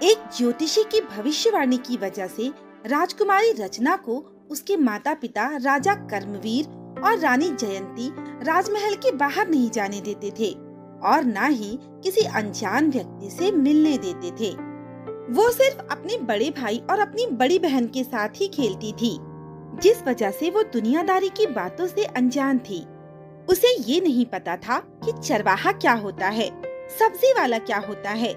एक ज्योतिषी की भविष्यवाणी की वजह से राजकुमारी रचना को उसके माता पिता राजा कर्मवीर और रानी जयंती राजमहल के बाहर नहीं जाने देते थे और न ही किसी अनजान व्यक्ति से मिलने देते थे। वो सिर्फ अपने बड़े भाई और अपनी बड़ी बहन के साथ ही खेलती थी, जिस वजह से वो दुनियादारी की बातों से अनजान थी। उसे ये नहीं पता था कि चरवाहा क्या होता है, सब्जी वाला क्या होता है,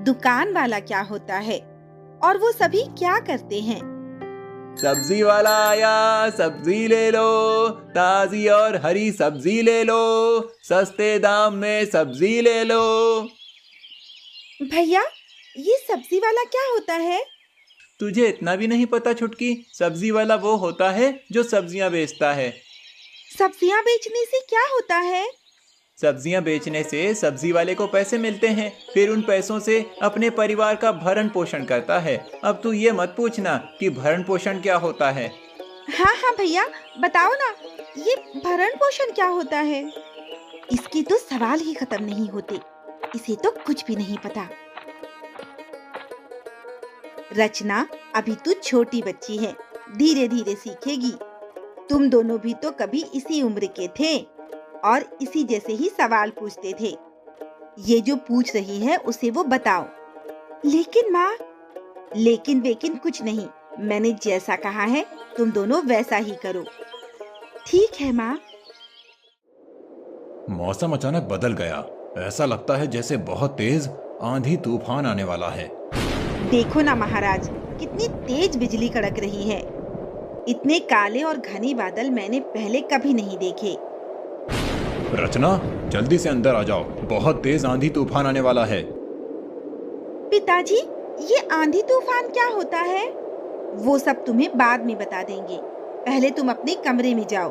दुकान वाला क्या होता है और वो सभी क्या करते हैं। सब्जी वाला आया, सब्जी ले लो, ताजी और हरी सब्जी ले लो, सस्ते दाम में सब्जी ले लो। भैया, ये सब्जी वाला क्या होता है? तुझे इतना भी नहीं पता छुटकी? सब्जी वाला वो होता है जो सब्जियां बेचता है। सब्जियां बेचने से क्या होता है? सब्जियां बेचने से सब्जी वाले को पैसे मिलते हैं, फिर उन पैसों से अपने परिवार का भरण पोषण करता है। अब तू ये मत पूछना कि भरण पोषण क्या होता है। हाँ हाँ भैया, बताओ ना, ये भरण पोषण क्या होता है? इसके तो सवाल ही खत्म नहीं होते, इसे तो कुछ भी नहीं पता। रचना, अभी तू छोटी बच्ची है, धीरे धीरे सीखेगी। तुम दोनों भी तो कभी इसी उम्र के थे और इसी जैसे ही सवाल पूछते थे। ये जो पूछ रही है उसे वो बताओ। लेकिन माँ, लेकिन वेकिन कुछ नहीं, मैंने जैसा कहा है तुम दोनों वैसा ही करो। ठीक है माँ। मौसम अचानक बदल गया। ऐसा लगता है जैसे बहुत तेज आंधी तूफान आने वाला है। देखो ना महाराज, कितनी तेज बिजली कड़क रही है। इतने काले और घने बादल मैंने पहले कभी नहीं देखे। रचना, जल्दी से अंदर आ जाओ, बहुत तेज आंधी तूफान आने वाला है। पिताजी, ये आंधी तूफान क्या होता है? वो सब तुम्हें बाद में बता देंगे, पहले तुम अपने कमरे में जाओ।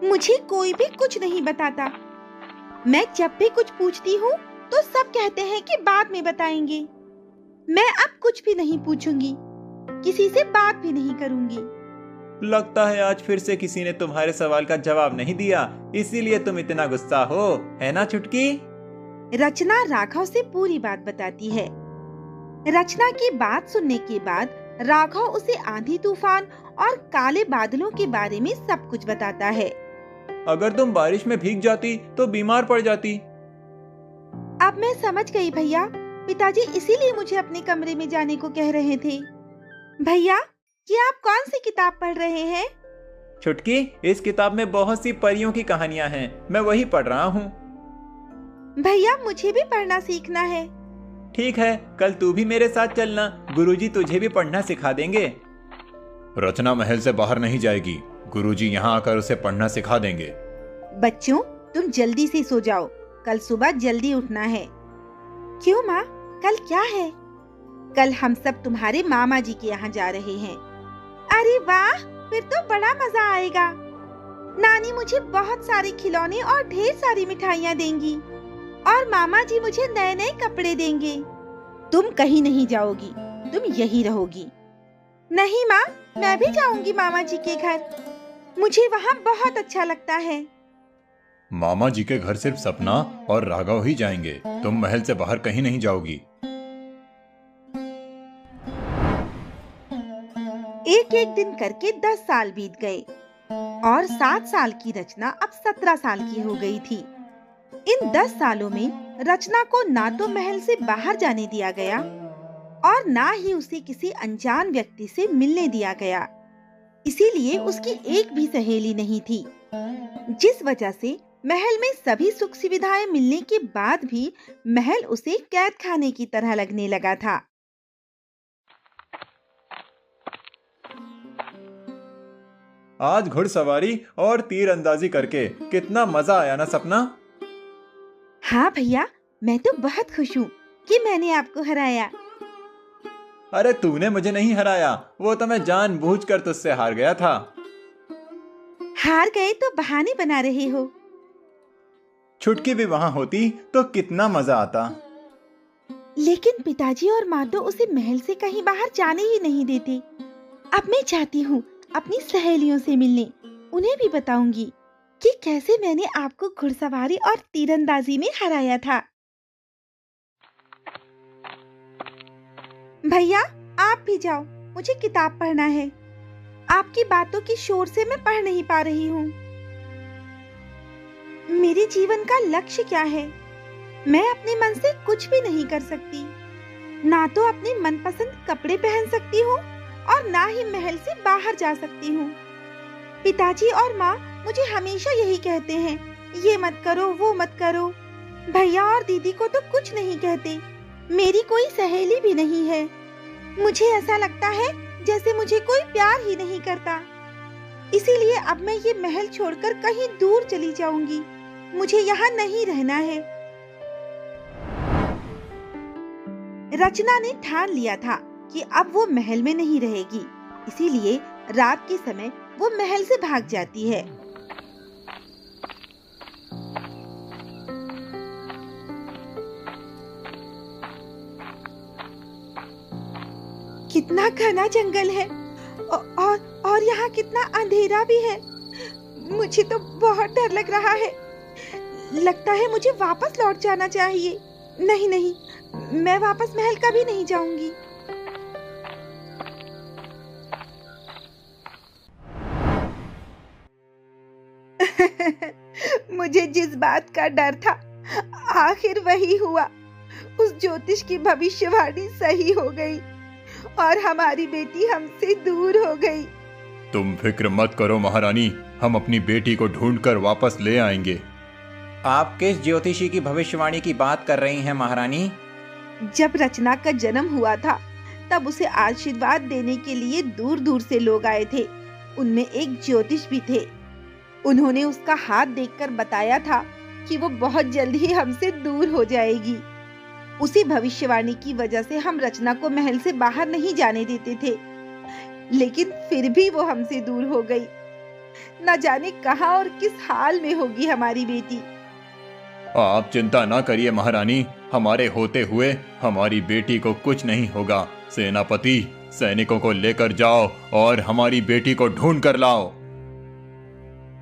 मुझे कोई भी कुछ नहीं बताता। मैं जब भी कुछ पूछती हूँ तो सब कहते हैं कि बाद में बताएंगे। मैं अब कुछ भी नहीं पूछूंगी, किसी से बात भी नहीं करूंगी। लगता है आज फिर से किसी ने तुम्हारे सवाल का जवाब नहीं दिया, इसीलिए तुम इतना गुस्सा हो, है ना छुटकी? रचना राघव से पूरी बात बताती है। रचना की बात सुनने के बाद राघव उसे आंधी तूफान और काले बादलों के बारे में सब कुछ बताता है। अगर तुम बारिश में भीग जाती तो बीमार पड़ जाती। अब मैं समझ गई भैया, पिताजी इसीलिए मुझे अपने कमरे में जाने को कह रहे थे। भैया, ये आप कौन सी किताब पढ़ रहे हैं? छुटकी, इस किताब में बहुत सी परियों की कहानियां हैं, मैं वही पढ़ रहा हूँ। भैया, मुझे भी पढ़ना सीखना है। ठीक है, कल तू भी मेरे साथ चलना, गुरुजी तुझे भी पढ़ना सिखा देंगे। रचना महल से बाहर नहीं जाएगी, गुरुजी यहाँ आकर उसे पढ़ना सिखा देंगे। बच्चों, तुम जल्दी से सो जाओ, कल सुबह जल्दी उठना है। क्यों माँ, कल क्या है? कल हम सब तुम्हारे मामा जी के यहाँ जा रहे हैं। अरे वाह, फिर तो बड़ा मजा आएगा। नानी मुझे बहुत सारे खिलौने और ढेर सारी मिठाइयाँ देंगी और मामा जी मुझे नए नए कपड़े देंगे। तुम कहीं नहीं जाओगी, तुम यही रहोगी। नहीं माँ, मैं भी जाऊंगी मामा जी के घर, मुझे वहाँ बहुत अच्छा लगता है। मामा जी के घर सिर्फ सपना और राघव ही जाएंगे, तुम महल से बाहर कहीं नहीं जाओगी। एक एक दिन करके 10 साल बीत गए और 7 साल की रचना अब 17 साल की हो गई थी। इन 10 सालों में रचना को ना तो महल से बाहर जाने दिया गया और ना ही उसे किसी अनजान व्यक्ति से मिलने दिया गया। इसीलिए उसकी एक भी सहेली नहीं थी, जिस वजह से महल में सभी सुख सुविधाएं मिलने के बाद भी महल उसे कैद खाने की तरह लगने लगा था। आज घुड़सवारी और तीरंदाजी करके कितना मजा आया ना सपना? हाँ भैया, मैं तो बहुत खुश हूँ कि मैंने आपको हराया। अरे तूने मुझे नहीं हराया, वो तो मैं जानबूझकर तुझसे हार गया था। हार गए तो बहाने बना रहे हो। छुटकी भी वहाँ होती तो कितना मजा आता। लेकिन पिताजी और माँ तो उसे महल से कहीं बाहर जाने ही नहीं देते। अब मैं चाहती हूँ अपनी सहेलियों से मिलने, उन्हें भी बताऊंगी। कि कैसे मैंने आपको घुड़सवारी और तीरंदाजी में हराया था। भैया, आप भी जाओ, मुझे किताब पढ़ना है। आपकी बातों की शोर से मैं पढ़ नहीं पा रही हूँ। मेरे जीवन का लक्ष्य क्या है? मैं अपने मन से कुछ भी नहीं कर सकती। ना तो अपने मनपसंद कपड़े पहन सकती हूँ और ना ही महल से बाहर जा सकती हूँ। पिताजी और माँ मुझे हमेशा यही कहते हैं, ये मत करो, वो मत करो। भैया और दीदी को तो कुछ नहीं कहते। मेरी कोई सहेली भी नहीं है। मुझे ऐसा लगता है जैसे मुझे कोई प्यार ही नहीं करता। इसीलिए अब मैं ये महल छोड़कर कहीं दूर चली जाऊंगी। मुझे यहाँ नहीं रहना है। रचना ने ठान लिया था कि अब वो महल में नहीं रहेगी। इसीलिए रात के समय वो महल से भाग जाती है। कितना घना जंगल है और यहाँ कितना अंधेरा भी है। मुझे तो बहुत डर लग रहा है। लगता है मुझे वापस लौट जाना चाहिए। नहीं, मैं वापस महल कभी नहीं जाऊंगी। मुझे जिस बात का डर था, आखिर वही हुआ। उस ज्योतिष की भविष्यवाणी सही हो गई और हमारी बेटी हमसे दूर हो गई। तुम फिक्र मत करो महारानी, हम अपनी बेटी को ढूंढकर वापस ले आएंगे। आप किस ज्योतिषी की भविष्यवाणी की बात कर रही हैं महारानी? जब रचना का जन्म हुआ था, तब उसे आशीर्वाद देने के लिए दूर दूर से लोग आए थे। उनमें एक ज्योतिष भी थे। उन्होंने उसका हाथ देखकर बताया था कि वो बहुत जल्द ही हमसे दूर हो जाएगी। उसी भविष्यवाणी की वजह से हम रचना को महल से बाहर नहीं जाने देते थे, लेकिन फिर भी वो हमसे दूर हो गई। न जाने कहां और किस हाल में होगी हमारी बेटी। आप चिंता ना करिए महारानी, हमारे होते हुए हमारी बेटी को कुछ नहीं होगा। सेनापति, सैनिकों को लेकर जाओ और हमारी बेटी को ढूंढ कर लाओ।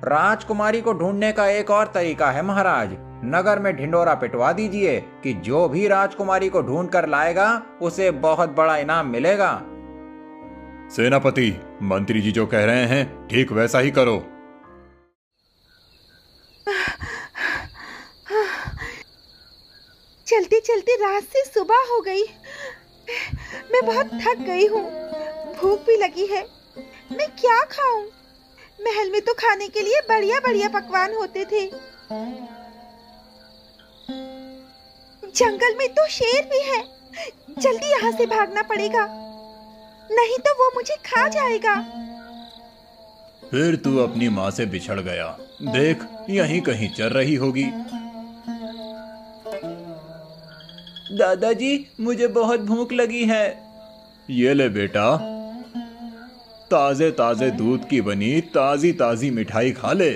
राजकुमारी को ढूंढने का एक और तरीका है महाराज। नगर में ढिंडोरा पिटवा दीजिए कि जो भी राजकुमारी को ढूंढ कर लाएगा उसे बहुत बड़ा इनाम मिलेगा। सेनापति, मंत्री जी जो कह रहे हैं ठीक वैसा ही करो। चलते चलते रात से सुबह हो गई। मैं बहुत थक गई हूँ। भूख भी लगी है। मैं क्या खाऊं? महल में तो खाने के लिए बढ़िया बढ़िया पकवान होते थे। जंगल में तो शेर भी है। जल्दी यहाँ से भागना पड़ेगा, नहीं तो वो मुझे खा जाएगा। फिर तू अपनी माँ से बिछड़ गया। देख, यहीं कहीं चल रही होगी। दादाजी, मुझे बहुत भूख लगी है। ये ले बेटा, ताजे ताजे दूध की बनी ताजी ताजी मिठाई खा ले।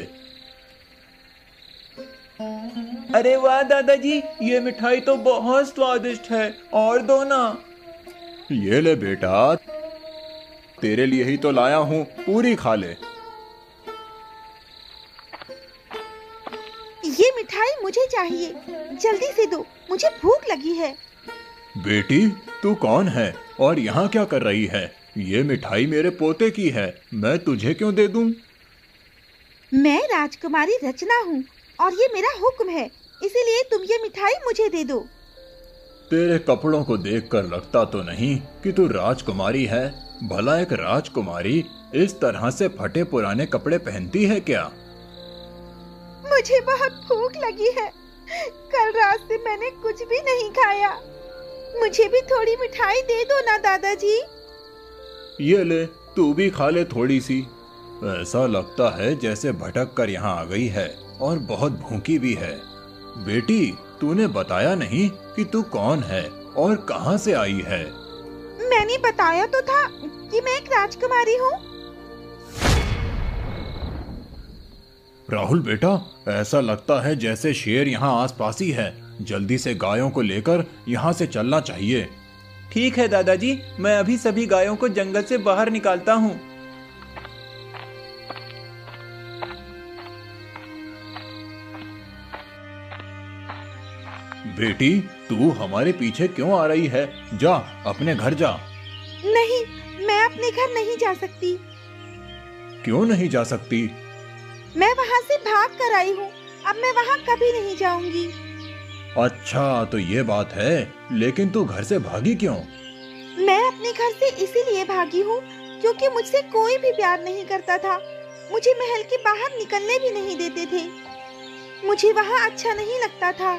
अरे वाह दादाजी, ये मिठाई तो बहुत स्वादिष्ट है, और दो ना। ये ले बेटा, तेरे लिए ही तो लाया हूँ, पूरी खा ले। ये मिठाई मुझे चाहिए, जल्दी से दो, मुझे भूख लगी है। बेटी, तू कौन है और यहाँ क्या कर रही है? ये मिठाई मेरे पोते की है, मैं तुझे क्यों दे दूं? मैं राजकुमारी रचना हूँ और ये मेरा हुक्म है, इसीलिए तुम ये मिठाई मुझे दे दो। तेरे कपड़ों को देखकर लगता तो नहीं कि तू राजकुमारी है। भला एक राजकुमारी इस तरह से फटे पुराने कपड़े पहनती है क्या? मुझे बहुत भूख लगी है। कल रात से मैंने कुछ भी नहीं खाया। मुझे भी थोड़ी मिठाई दे दो ना दादाजी। ये ले, तू भी खा ले थोड़ी सी। ऐसा लगता है जैसे भटक कर यहाँ आ गई है और बहुत भूखी भी है। बेटी, तूने बताया नहीं कि तू कौन है और कहाँ से आई है? मैंने बताया तो था कि मैं एक राजकुमारी हूँ। राहुल बेटा, ऐसा लगता है जैसे शेर यहाँ आसपास ही है। जल्दी से गायों को लेकर यहाँ से चलना चाहिए। ठीक है दादाजी, मैं अभी सभी गायों को जंगल से बाहर निकालता हूँ। बेटी, तू हमारे पीछे क्यों आ रही है? जा, अपने घर जा। नहीं, मैं अपने घर नहीं जा सकती। क्यों नहीं जा सकती? मैं वहाँ से भाग कर आई हूँ। अब मैं वहाँ कभी नहीं जाऊंगी। अच्छा, तो ये बात है। लेकिन तू घर से भागी क्यों? मैं अपने घर से इसीलिए भागी हूँ क्योंकि मुझसे कोई भी प्यार नहीं करता था। मुझे महल के बाहर निकलने भी नहीं देते थे। मुझे वहाँ अच्छा नहीं लगता था।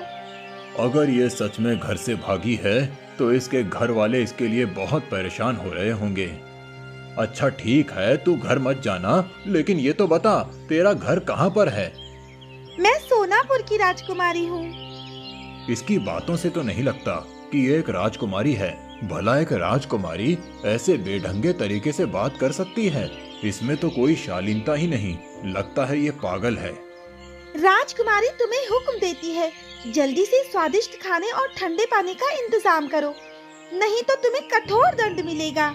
अगर ये सच में घर से भागी है तो इसके घर वाले इसके लिए बहुत परेशान हो रहे होंगे। अच्छा ठीक है, तू घर मत जाना, लेकिन ये तो बता, तेरा घर कहाँ पर है? मैं सोनापुर की राजकुमारी हूँ। इसकी बातों से तो नहीं लगता कि ये एक राजकुमारी है। भला एक राजकुमारी ऐसे बेढंगे तरीके से बात कर सकती है? इसमें तो कोई शालीनता ही नहीं। लगता है ये पागल है। राजकुमारी तुम्हें हुक्म देती है, जल्दी से स्वादिष्ट खाने और ठंडे पानी का इंतजाम करो, नहीं तो तुम्हें कठोर दंड मिलेगा।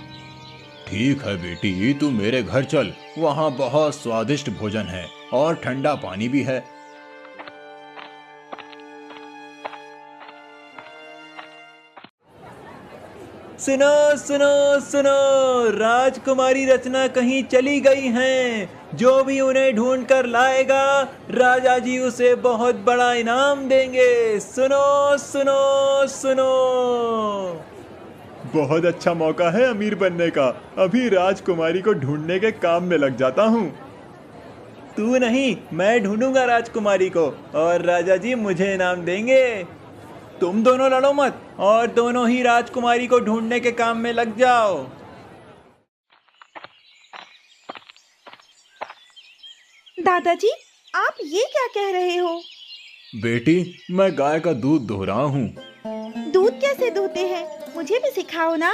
ठीक है बेटी, तू मेरे घर चल। वहाँ बहुत स्वादिष्ट भोजन है और ठंडा पानी भी है। सुनो सुनो सुनो, राजकुमारी रचना कहीं चली गई हैं। जो भी उन्हें ढूंढ कर लाएगा, राजा जी उसे बहुत बड़ा इनाम देंगे। सुनो सुनो सुनो। बहुत अच्छा मौका है अमीर बनने का। अभी राजकुमारी को ढूंढने के काम में लग जाता हूँ। तू नहीं, मैं ढूंढूंगा राजकुमारी को और राजा जी मुझे इनाम देंगे। तुम दोनों लड़ो मत और दोनों ही राजकुमारी को ढूंढने के काम में लग जाओ। दादाजी, आप ये क्या कह रहे हो? बेटी, मैं गाय का दूध दुह रहा हूँ। दूध कैसे दूहते हैं? मुझे भी सिखाओ ना।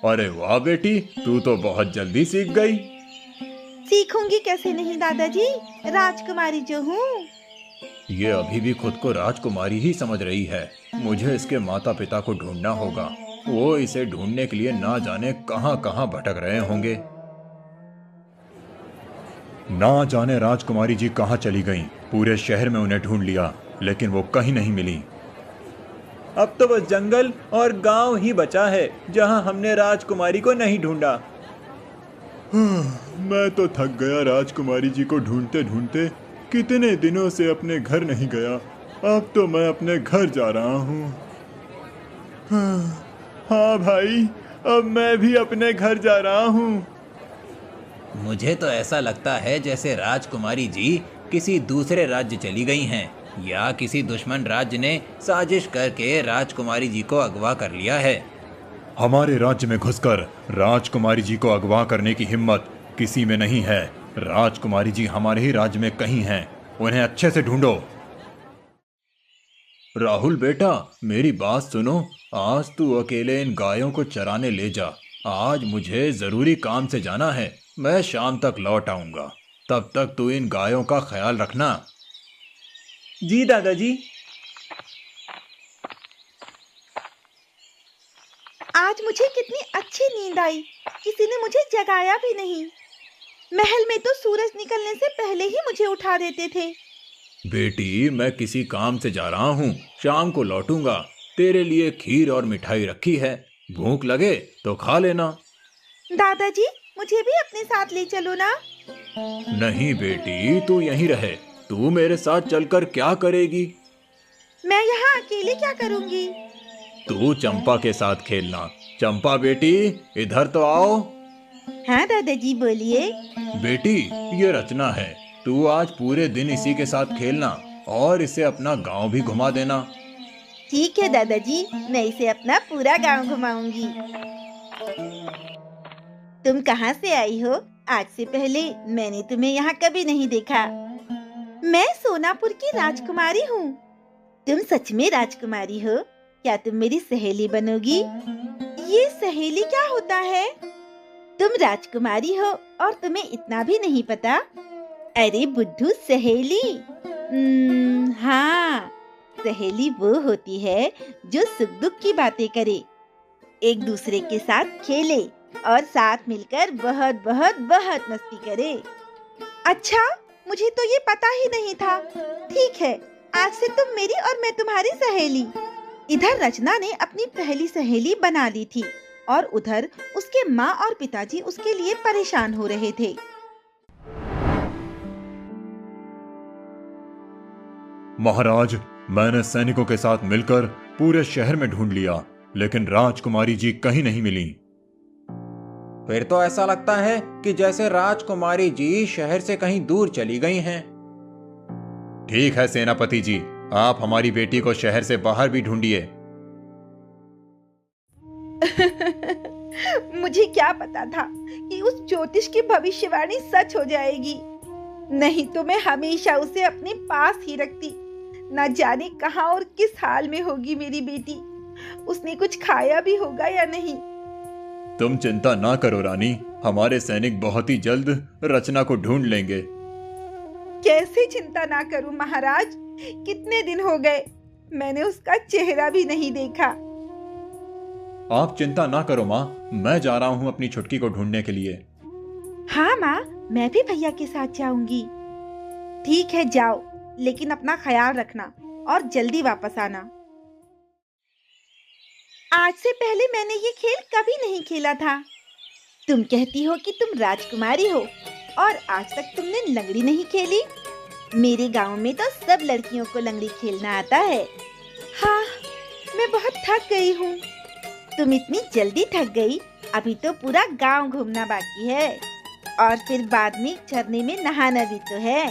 अरे वाह बेटी, तू तो बहुत जल्दी सीख गई। सीखूंगी कैसे नहीं दादाजी, राजकुमारी जो हूँ। ये अभी भी खुद को राजकुमारी ही समझ रही है। मुझे इसके माता पिता को ढूंढना होगा। वो इसे ढूंढने के लिए ना जाने कहां कहां भटक रहे होंगे। ना जाने राजकुमारी जी कहां चली गईं। पूरे शहर में उन्हें ढूंढ लिया, लेकिन वो कहीं नहीं मिली। अब तो बस जंगल और गांव ही बचा है जहां हमने राजकुमारी को नहीं ढूंढा। मैं तो थक गया राजकुमारी जी को ढूंढते ढूंढते। कितने दिनों से अपने घर नहीं गया। अब तो मैं अपने घर जा रहा हूँ। हाँ भाई, अब मैं भी अपने घर जा रहा हूँ। मुझे तो ऐसा लगता है जैसे राजकुमारी जी किसी दूसरे राज्य चली गई हैं, या किसी दुश्मन राज्य ने साजिश करके राजकुमारी जी को अगवा कर लिया है। हमारे राज्य में घुसकर राजकुमारी जी को अगवा करने की हिम्मत किसी में नहीं है। राजकुमारी जी हमारे ही राज्य में कहीं हैं। उन्हें अच्छे से ढूंढो। राहुल बेटा, मेरी बात सुनो। आज तू अकेले इन गायों को चराने ले जा। आज मुझे जरूरी काम से जाना है। मैं शाम तक लौट आऊंगा। तब तक तू इन गायों का ख्याल रखना। जी दादाजी। आज मुझे कितनी अच्छी नींद आई, किसी ने मुझे जगाया भी नहीं। महल में तो सूरज निकलने से पहले ही मुझे उठा देते थे। बेटी, मैं किसी काम से जा रहा हूँ। शाम को लौटूंगा। तेरे लिए खीर और मिठाई रखी है। भूख लगे तो खा लेना। दादाजी, मुझे भी अपने साथ ले चलो ना। नहीं बेटी, तू यहीं रहे। तू मेरे साथ चलकर क्या करेगी? मैं यहाँ अकेले क्या करूँगी? तू चंपा के साथ खेलना। चंपा बेटी, इधर तो आओ। हाँ दादाजी, बोलिए। बेटी, ये रचना है। तू आज पूरे दिन इसी के साथ खेलना और इसे अपना गांव भी घुमा देना। ठीक है दादाजी, मैं इसे अपना पूरा गांव घुमाऊंगी। तुम कहाँ से आई हो? आज से पहले मैंने तुम्हें यहाँ कभी नहीं देखा। मैं सोनापुर की राजकुमारी हूँ। तुम सच में राजकुमारी हो? क्या तुम मेरी सहेली बनोगी? ये सहेली क्या होता है? तुम राजकुमारी हो और तुम्हें इतना भी नहीं पता? अरे बुद्धू, सहेली। हाँ, सहेली वो होती है जो सुख दुख की बातें करे, एक दूसरे के साथ खेले और साथ मिलकर बहुत बहुत बहुत मस्ती करे। अच्छा, मुझे तो ये पता ही नहीं था। ठीक है, आज से तुम मेरी और मैं तुम्हारी सहेली। इधर रचना ने अपनी पहली सहेली बना ली थी और उधर उसके माँ और पिताजी उसके लिए परेशान हो रहे थे। महाराज, मैंने सैनिकों के साथ मिलकर पूरे शहर में ढूंढ लिया, लेकिन राजकुमारी जी कहीं नहीं मिली। फिर तो ऐसा लगता है कि जैसे राजकुमारी जी शहर से कहीं दूर चली गई हैं। ठीक है सेनापति जी, आप हमारी बेटी को शहर से बाहर भी ढूंढिए। मुझे क्या पता था कि उस ज्योतिष की भविष्यवाणी सच हो जाएगी। नहीं तो मैं हमेशा उसे अपने पास ही रखती। न जाने कहाँ और किस हाल में होगी मेरी बेटी। उसने कुछ खाया भी होगा या नहीं। तुम चिंता ना करो रानी, हमारे सैनिक बहुत ही जल्द रचना को ढूंढ लेंगे। कैसे चिंता ना करूं महाराज, कितने दिन हो गए मैंने उसका चेहरा भी नहीं देखा। आप चिंता ना करो माँ, मैं जा रहा हूँ अपनी छुटकी को ढूंढने के लिए। हाँ माँ, मैं भी भैया के साथ जाऊंगी। ठीक है, जाओ, लेकिन अपना ख्याल रखना और जल्दी वापस आना। आज से पहले मैंने ये खेल कभी नहीं खेला था। तुम कहती हो कि तुम राजकुमारी हो और आज तक तुमने लंगड़ी नहीं खेली। मेरे गांव में तो सब लड़कियों को लंगड़ी खेलना आता है। हाँ, मैं बहुत थक गई हूँ। तुम इतनी जल्दी थक गई, अभी तो पूरा गांव घूमना बाकी है और फिर बाद में झरने में नहाना भी तो है।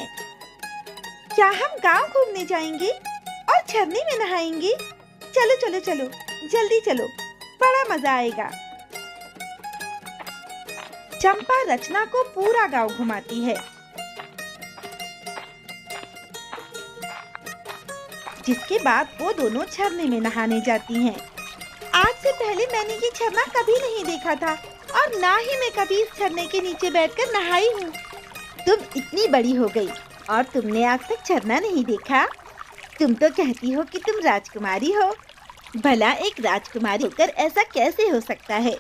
क्या हम गांव घूमने जाएंगे और झरने में नहाएंगे? चलो चलो चलो, जल्दी चलो, बड़ा मजा आएगा। चंपा रचना को पूरा गांव घुमाती है, जिसके बाद वो दोनों झरने में नहाने जाती हैं। आज से पहले मैंने ये झरना कभी नहीं देखा था और ना ही मैं कभी इस झरने के नीचे बैठकर नहाई हूँ। तुम इतनी बड़ी हो गई और तुमने आज तक झरना नहीं देखा? तुम तो कहती हो कि तुम राजकुमारी हो। भला एक राजकुमारी होकर ऐसा कैसे हो सकता है?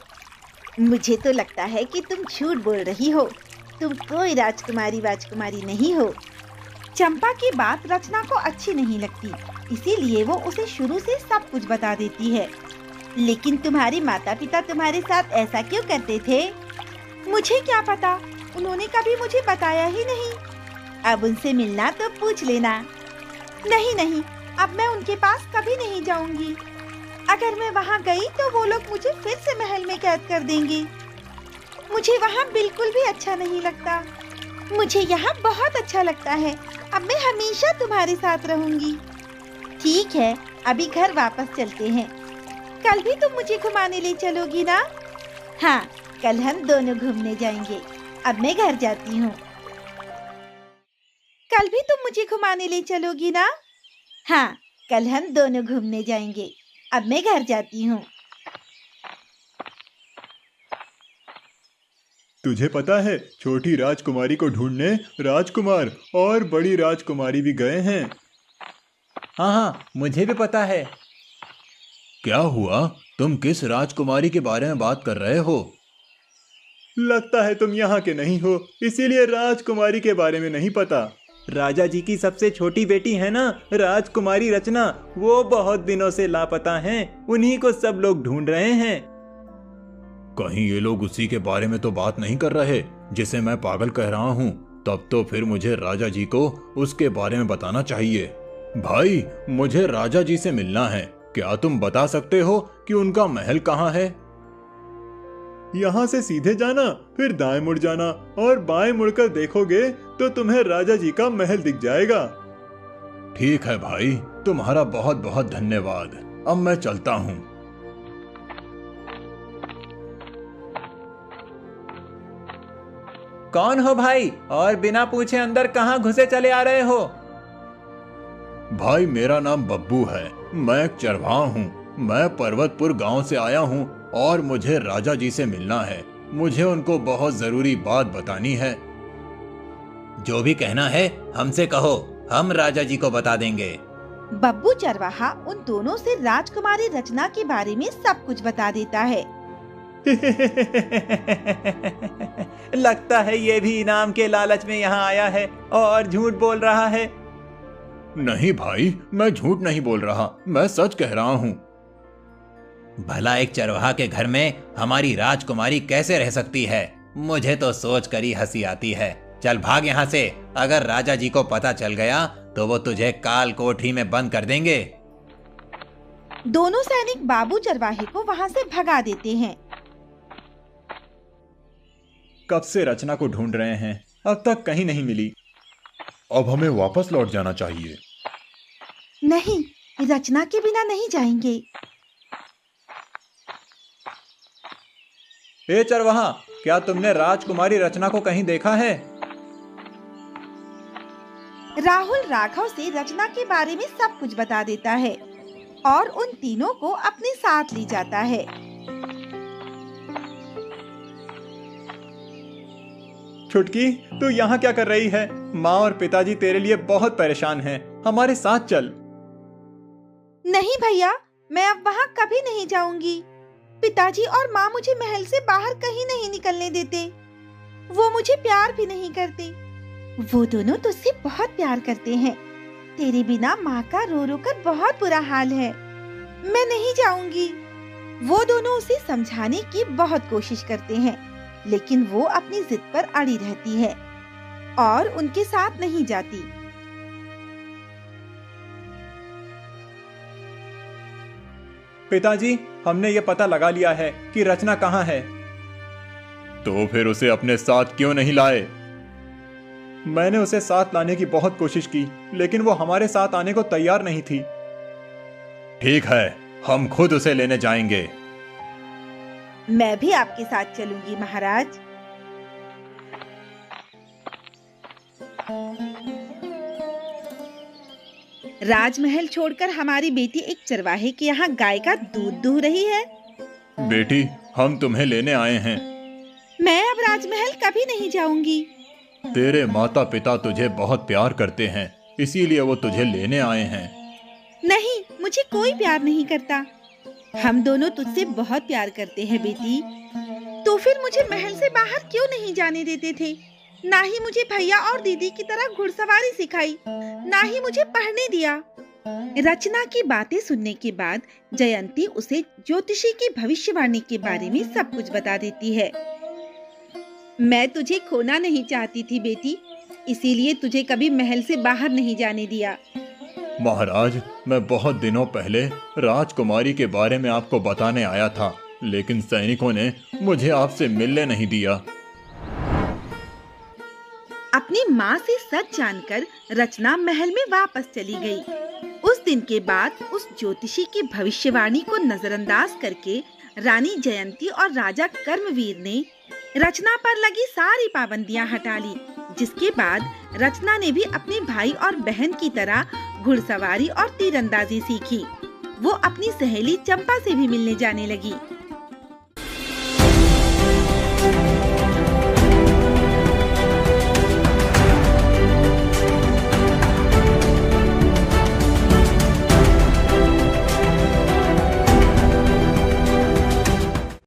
मुझे तो लगता है कि तुम झूठ बोल रही हो। तुम कोई राजकुमारी नहीं हो। चंपा की बात रचना को अच्छी नहीं लगती, इसीलिए वो उसे शुरू से सब कुछ बता देती है। लेकिन तुम्हारे माता पिता तुम्हारे साथ ऐसा क्यों करते थे? मुझे क्या पता, उन्होंने कभी मुझे बताया ही नहीं। अब उनसे मिलना तो पूछ लेना। नहीं नहीं, अब मैं उनके पास कभी नहीं जाऊंगी। अगर मैं वहाँ गई तो वो लोग मुझे फिर से महल में कैद कर देंगे। मुझे वहाँ बिल्कुल भी अच्छा नहीं लगता। मुझे यहाँ बहुत अच्छा लगता है। अब मैं हमेशा तुम्हारे साथ रहूंगी। ठीक है, अभी घर वापस चलते हैं। कल भी तुम मुझे घुमाने ले चलोगी ना? हाँ, कल हम दोनों घूमने जाएंगे। अब मैं घर जाती हूँ। कल भी तुम मुझे घुमाने ले चलोगी ना? हाँ, कल हम दोनों घूमने जाएंगे। अब मैं घर जाती हूँ। तुझे पता है, छोटी राजकुमारी को ढूंढने राजकुमार और बड़ी राजकुमारी भी गए हैं। हाँ हाँ, मुझे भी पता है। क्या हुआ? तुम किस राजकुमारी के बारे में बात कर रहे हो? लगता है तुम यहाँ के नहीं हो, इसीलिए राजकुमारी के बारे में नहीं पता। राजा जी की सबसे छोटी बेटी है ना, राजकुमारी रचना, वो बहुत दिनों से लापता हैं। उन्हीं को सब लोग ढूंढ रहे हैं। कहीं ये लोग उसी के बारे में तो बात नहीं कर रहे जिसे मैं पागल कह रहा हूँ? तब तो फिर मुझे राजा जी को उसके बारे में बताना चाहिए। भाई, मुझे राजा जी से मिलना है। क्या तुम बता सकते हो कि उनका महल कहाँ है? यहाँ से सीधे जाना, फिर दाएं मुड़ जाना और बाएं मुड़कर देखोगे तो तुम्हें राजा जी का महल दिख जाएगा। ठीक है भाई, तुम्हारा बहुत बहुत धन्यवाद। अब मैं चलता हूँ। कौन हो भाई, और बिना पूछे अंदर कहाँ घुसे चले आ रहे हो? भाई, मेरा नाम बब्बू है। मैं एक चरवाहा हूँ। मैं पर्वतपुर गांव से आया हूँ और मुझे राजा जी से मिलना है। मुझे उनको बहुत जरूरी बात बतानी है। जो भी कहना है हमसे कहो, हम राजा जी को बता देंगे। बब्बू चरवाहा उन दोनों से राजकुमारी रचना के बारे में सब कुछ बता देता है। लगता है ये भी इनाम के लालच में यहाँ आया है और झूठ बोल रहा है। नहीं भाई, मैं झूठ नहीं बोल रहा, मैं सच कह रहा हूँ। भला एक चरवाहा के घर में हमारी राजकुमारी कैसे रह सकती है? मुझे तो सोच कर ही हंसी आती है। चल भाग यहाँ से, अगर राजा जी को पता चल गया तो वो तुझे काल कोठरी में बंद कर देंगे। दोनों सैनिक बाबू चरवाहे को वहाँ से भगा देते हैं। कब से रचना को ढूंढ रहे हैं, अब तक कहीं नहीं मिली। अब हमें वापस लौट जाना चाहिए। नहीं, रचना के बिना नहीं जाएंगे। हे चरवाहा, क्या तुमने राजकुमारी रचना को कहीं देखा है? राहुल राघव से रचना के बारे में सब कुछ बता देता है और उन तीनों को अपने साथ ले जाता है। छुटकी, तू यहाँ क्या कर रही है? माँ और पिताजी तेरे लिए बहुत परेशान हैं। हमारे साथ चल। नहीं भैया, मैं अब वहाँ कभी नहीं जाऊंगी। पिताजी और माँ मुझे महल से बाहर कहीं नहीं निकलने देते। वो मुझे प्यार भी नहीं करते। वो दोनों तुझसे बहुत प्यार करते हैं। तेरे बिना माँ का रो रो कर बहुत बुरा हाल है। मैं नहीं जाऊंगी। वो दोनों उसे समझाने की बहुत कोशिश करते हैं, लेकिन वो अपनी जिद पर अड़ी रहती है और उनके साथ नहीं जाती। पिताजी, हमने ये पता लगा लिया है कि रचना कहाँ है। तो फिर उसे अपने साथ क्यों नहीं लाए? मैंने उसे साथ लाने की बहुत कोशिश की, लेकिन वो हमारे साथ आने को तैयार नहीं थी। ठीक है, हम खुद उसे लेने जाएंगे। मैं भी आपके साथ चलूंगी महाराज। राजमहल छोड़कर हमारी बेटी एक चरवाहे के यहाँ गाय का दूध दूह रही है। बेटी, हम तुम्हें लेने आए हैं। मैं अब राजमहल कभी नहीं जाऊंगी। तेरे माता पिता तुझे बहुत प्यार करते हैं, इसीलिए वो तुझे लेने आए हैं। नहीं, मुझे कोई प्यार नहीं करता। हम दोनों तुझसे बहुत प्यार करते हैं बेटी। तो फिर मुझे महल से बाहर क्यों नहीं जाने देते थे? ना ही मुझे भैया और दीदी की तरह घुड़सवारी सिखाई, ना ही मुझे पढ़ने दिया। रचना की बातें सुनने के बाद जयंती उसे ज्योतिषी की भविष्यवाणी के बारे में सब कुछ बता देती है। मैं तुझे खोना नहीं चाहती थी बेटी, इसीलिए तुझे कभी महल से बाहर नहीं जाने दिया। महाराज, मैं बहुत दिनों पहले राजकुमारी के बारे में आपको बताने आया था, लेकिन सैनिकों ने मुझे आपसे मिलने नहीं दिया। अपनी माँ से सच जानकर रचना महल में वापस चली गई। उस दिन के बाद उस ज्योतिषी की भविष्यवाणी को नजरअंदाज करके रानी जयंती और राजा कर्मवीर ने रचना पर लगी सारी पाबंदियां हटा ली, जिसके बाद रचना ने भी अपने भाई और बहन की तरह घुड़सवारी और तीरंदाजी सीखी। वो अपनी सहेली चंपा से भी मिलने जाने लगी।